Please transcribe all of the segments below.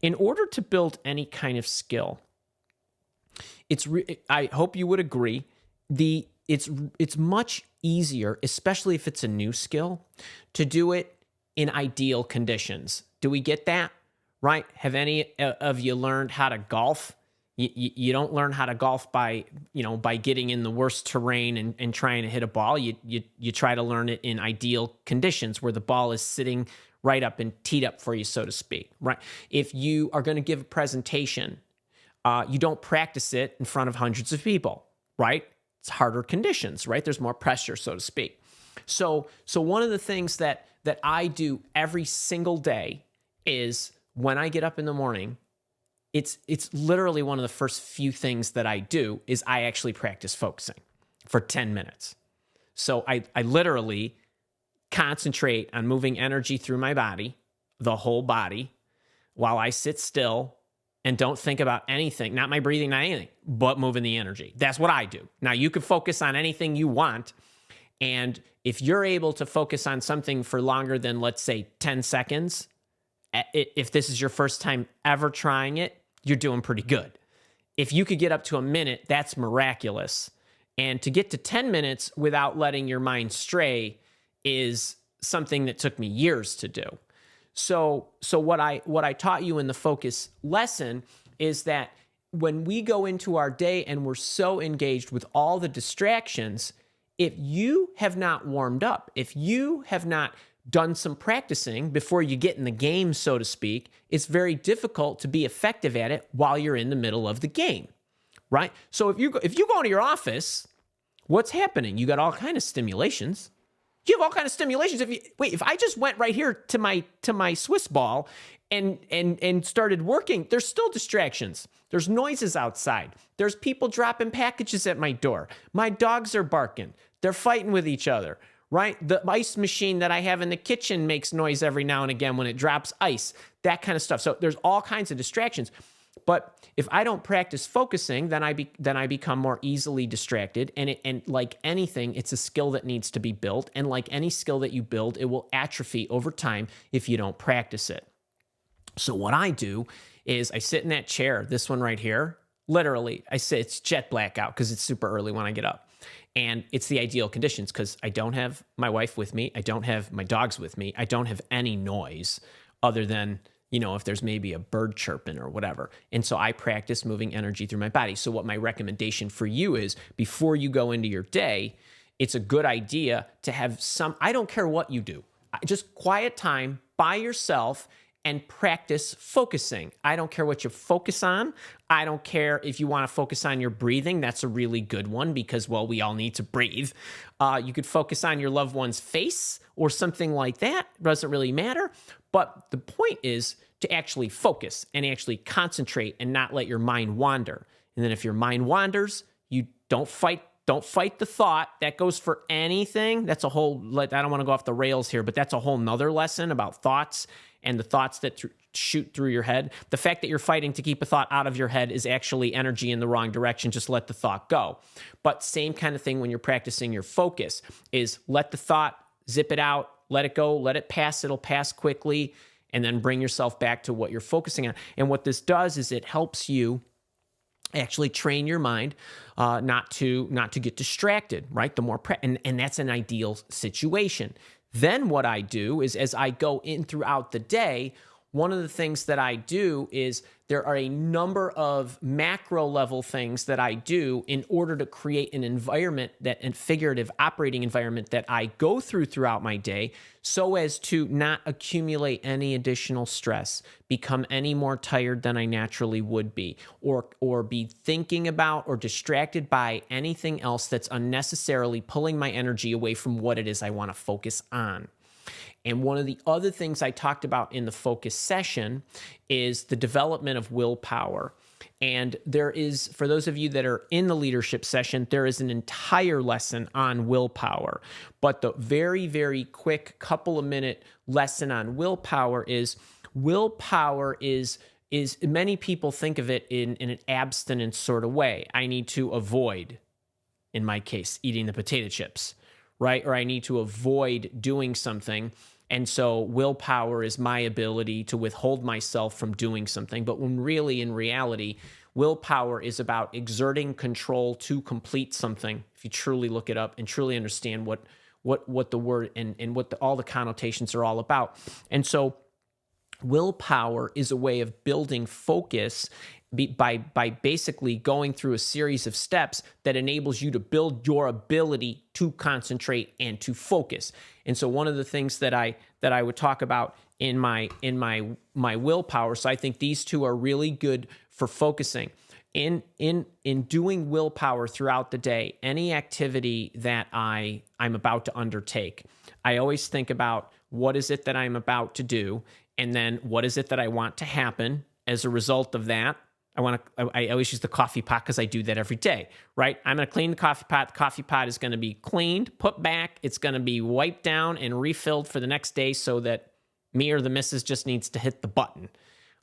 In order to build any kind of skill, I hope you would agree, it's much easier, especially if it's a new skill, to do it in ideal conditions. Do we get that? Right? Have any of you learned how to golf? You don't learn how to golf by getting in the worst terrain and trying to hit a ball. You try to learn it in ideal conditions where the ball is sitting right up and teed up for you, so to speak, right? If you are going to give a presentation, you don't practice it in front of hundreds of people, right? It's harder conditions, right? There's more pressure, so to speak. So one of the things that I do every single day is when I get up in the morning, it's literally one of the first few things that I do is I actually practice focusing for 10 minutes. So I literally concentrate on moving energy through my body, the whole body, while I sit still and don't think about anything, not my breathing, not anything, but moving the energy. That's what I do. Now, you can focus on anything you want, and if you're able to focus on something for longer than, let's say, 10 seconds, if this is your first time ever trying it, you're doing pretty good. If you could get up to a minute, that's miraculous. And to get to 10 minutes without letting your mind stray is something that took me years to do. So what I taught you in the focus lesson is that when we go into our day and we're so engaged with all the distractions, if you have not warmed up, if you have not done some practicing before you get in the game, so to speak, it's very difficult to be effective at it while you're in the middle of the game, right? So if you go into your office, what's happening? You got all kind of stimulations. You have all kind of stimulations. If I just went right here to my Swiss ball and started working, there's still distractions. There's noises outside. There's people dropping packages at my door. My dogs are barking. They're fighting with each other, right? The ice machine that I have in the kitchen makes noise every now and again when it drops ice, that kind of stuff. So there's all kinds of distractions. But if I don't practice focusing, then I become more easily distracted. And like anything, it's a skill that needs to be built. And like any skill that you build, it will atrophy over time if you don't practice it. So what I do is I sit in that chair, this one right here. Literally, I say it's jet black out because it's super early when I get up. And it's the ideal conditions because I don't have my wife with me. I don't have my dogs with me. I don't have any noise other than, if there's maybe a bird chirping or whatever. And so I practice moving energy through my body. So what my recommendation for you is before you go into your day, it's a good idea to have I don't care what you do, just quiet time by yourself and practice focusing. I don't care what you focus on. I don't care if you want to focus on your breathing. That's a really good one because, well, we all need to breathe. You could focus on your loved one's face or something like that. It doesn't really matter. But the point is to actually focus and actually concentrate and not let your mind wander. And then if your mind wanders, you don't fight the thought. That goes for anything. That's a whole, I don't want to go off the rails here, but that's a whole nother lesson about thoughts and the thoughts that shoot through your head. The fact that you're fighting to keep a thought out of your head is actually energy in the wrong direction. Just let the thought go. But same kind of thing when you're practicing your focus is let the thought, zip it out, let it go, let it pass. It'll pass quickly, and then bring yourself back to what you're focusing on. And what this does is it helps you actually train your mind not to get distracted, right? The more and that's an ideal situation. Then what I do is as I go in throughout the day, one of the things that I do is there are a number of macro level things that I do in order to create an environment and figurative operating environment that I go throughout my day so as to not accumulate any additional stress, become any more tired than I naturally would be, or be thinking about or distracted by anything else that's unnecessarily pulling my energy away from what it is I want to focus on. And one of the other things I talked about in the focus session is the development of willpower. And there is, for those of you that are in the leadership session, there is an entire lesson on willpower. But the very, very quick couple of minute lesson on willpower is many people think of it in an abstinence sort of way. I need to avoid, in my case, eating the potato chips, right? Or I need to avoid doing something And so willpower is my ability to withhold myself from doing something. But when really, in reality, willpower is about exerting control to complete something. If you truly look it up and truly understand what the word and what all the connotations are all about. And so willpower is a way of building focus by basically going through a series of steps that enables you to build your ability to concentrate and to focus. And so one of the things that I would talk about in my willpower, so I think these two are really good for focusing. In doing willpower throughout the day, any activity that I'm about to undertake, I always think about what is it that I'm about to do, and then what is it that I want to happen as a result of that. I always use the coffee pot because I do that every day, right? I'm going to clean the coffee pot. The coffee pot is going to be cleaned, put back. It's going to be wiped down and refilled for the next day, so that me or the missus just needs to hit the button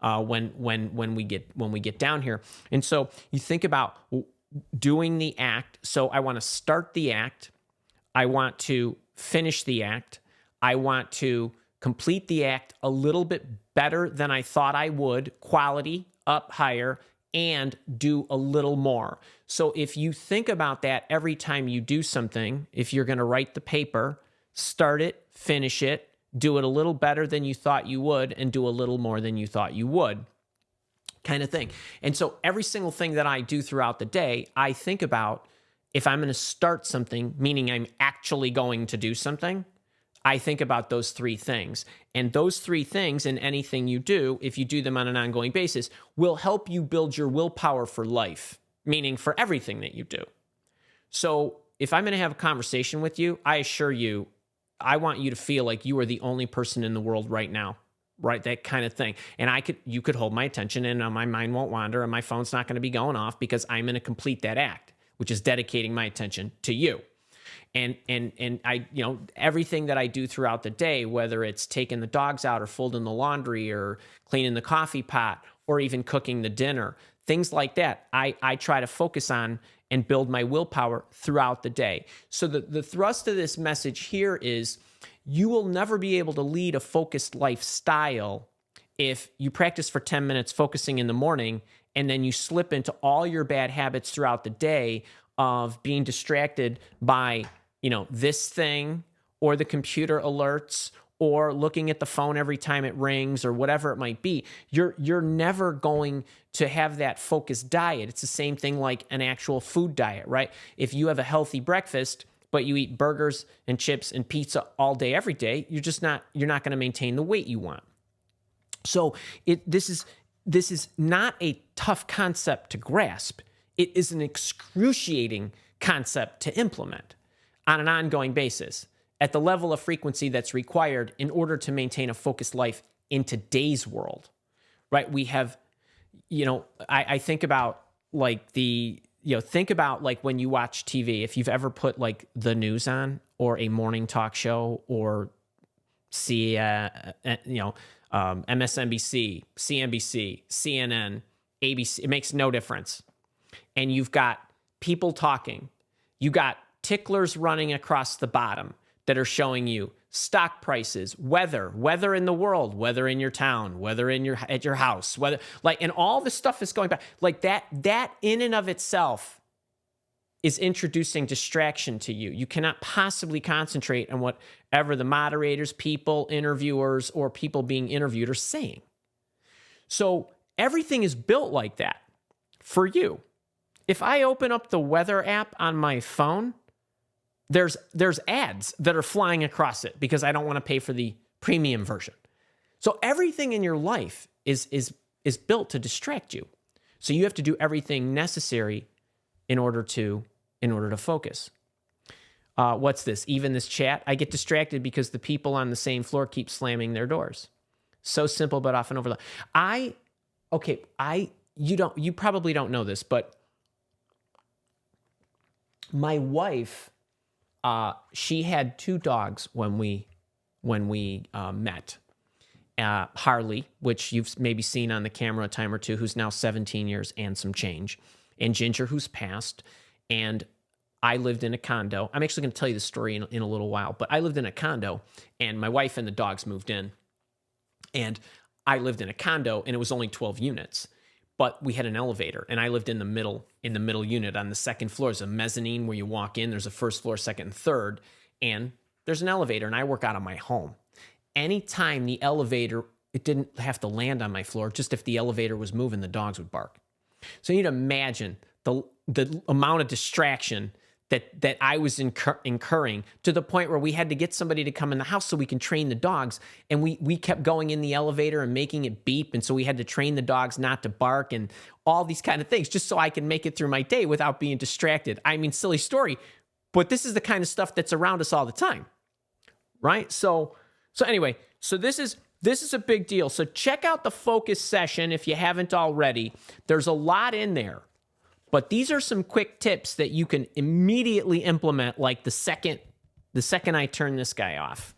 when we get down here. And so you think about doing the act. So I want to start the act. I want to finish the act. I want to complete the act a little bit better than I thought I would, quality up higher, and do a little more. So if you think about that every time you do something, if you're going to write the paper, start it, finish it, do it a little better than you thought you would, and do a little more than you thought you would, kind of thing. And so every single thing that I do throughout the day, I think about, if I'm going to start something, meaning I'm actually going to do something, I think about those three things. And those three things in anything you do, if you do them on an ongoing basis, will help you build your willpower for life, meaning for everything that you do. So if I'm going to have a conversation with you, I assure you, I want you to feel like you are the only person in the world right now, right? That kind of thing. And you could hold my attention, and my mind won't wander, and my phone's not going to be going off, because I'm going to complete that act, which is dedicating my attention to you. And I, everything that I do throughout the day, whether it's taking the dogs out or folding the laundry or cleaning the coffee pot or even cooking the dinner, things like that, I try to focus on and build my willpower throughout the day. So the thrust of this message here is, you will never be able to lead a focused lifestyle if you practice for 10 minutes focusing in the morning, and then you slip into all your bad habits throughout the day of being distracted by, this thing, or the computer alerts, or looking at the phone every time it rings, or whatever it might be. You're never going to have that focused diet. It's the same thing like an actual food diet, right? If you have a healthy breakfast, but you eat burgers and chips and pizza all day, every day, you're not going to maintain the weight you want. So this is not a tough concept to grasp. It is an excruciating concept to implement on an ongoing basis at the level of frequency that's required in order to maintain a focused life in today's world, right? We have, I think about think about like when you watch TV, if you've ever put like the news on, or a morning talk show, or see, MSNBC, CNBC, CNN, ABC, it makes no difference. And you've got people talking. You got ticklers running across the bottom that are showing you stock prices, weather in the world, weather in your town, weather at your house, and all this stuff is going back. Like that in and of itself is introducing distraction to you. You cannot possibly concentrate on whatever the moderators, people, interviewers, or people being interviewed are saying. So everything is built like that for you. If I open up the weather app on my phone, there's ads that are flying across it because I don't want to pay for the premium version. So everything in your life is built to distract you. So you have to do everything necessary in order to focus. What's this? Even this chat, I get distracted because the people on the same floor keep slamming their doors. So simple, but often overlooked. You probably don't know this, but my wife, she had two dogs when we met. Harley, which you've maybe seen on the camera a time or two, who's now 17 years and some change, and Ginger, who's passed. And I lived in a condo. I'm actually going to tell you the story in a little while, but I lived in a condo, and my wife and the dogs moved in. And I lived in a condo, and it was only 12 units, but we had an elevator, and I lived in the middle unit on the second floor. There's a mezzanine where you walk in. There's a first floor, second, and third, and there's an elevator, and I work out of my home. Anytime the elevator, it didn't have to land on my floor, just if the elevator was moving, the dogs would bark. So you need to imagine the amount of distraction that I was incurring, to the point where we had to get somebody to come in the house so we can train the dogs. And we kept going in the elevator and making it beep. And so we had to train the dogs not to bark and all these kind of things, just so I can make it through my day without being distracted. I mean, silly story, but this is the kind of stuff that's around us all the time, right? So anyway, so this is a big deal. So check out the focus session if you haven't already. There's a lot in there. But these are some quick tips that you can immediately implement, like the second I turn this guy off.